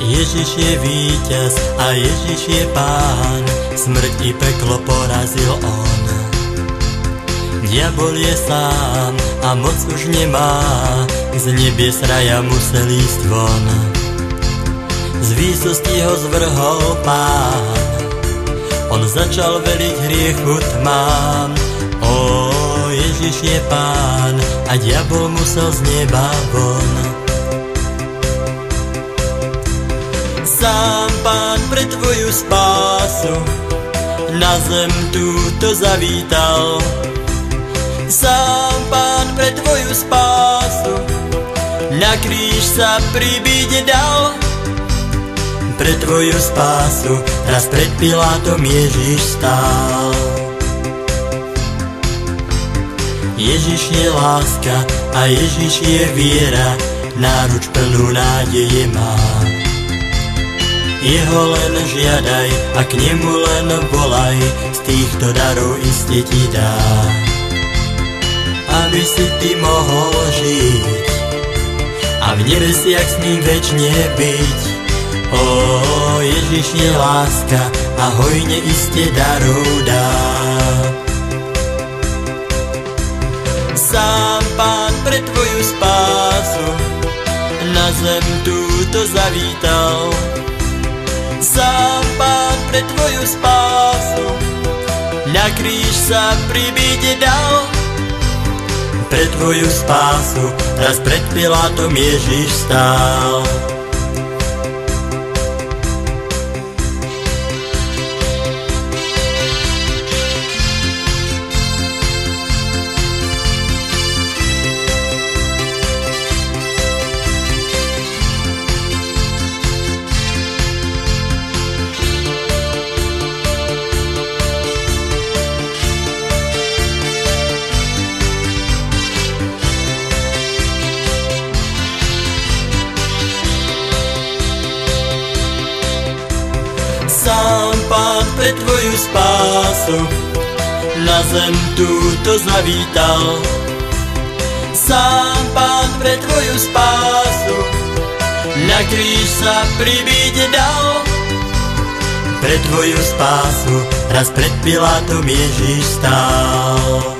Ježiš je víťaz a Ježiš je Pán, smrť i peklo porazil on. Diabol je sám a moc už nemá, z nebies raja musel ísť von. Z výsosti ho zvrhol Pán, on začal veliť hriechu tmám. Ó, Ježiš je Pán a diabol musel z neba von. Sám Pán pre tvoju spásu na zem túto zavítal. Sám Pán pre tvoju spásu na kríž sa pribiť dal. Pre tvoju spásu raz pred Pilátom Ježiš stál. Ježiš je láska a Ježiš je viera, náruč plnú nádeje má. Jeho len žiadaj a k nemu len volaj, z týchto darov iste ti dá. Aby si ty mohol žiť a v nebesiach s ním večne byť. Ó, Ježiš je láska a hojne iste darov dá. Sám Pán pre tvoju spásu na zem túto zavítal. Sám Pán pre tvoju spásu na kríž sa pribiť dal. Pre tvoju spásu raz pred Pilátom Ježiš stál. Sám Pán pre tvoju spásu na zem túto zavítal. Sám Pán pre tvoju spásu na kríž sa pribiť dal. Pre tvoju spásu raz pred Pilátom Ježiš stál.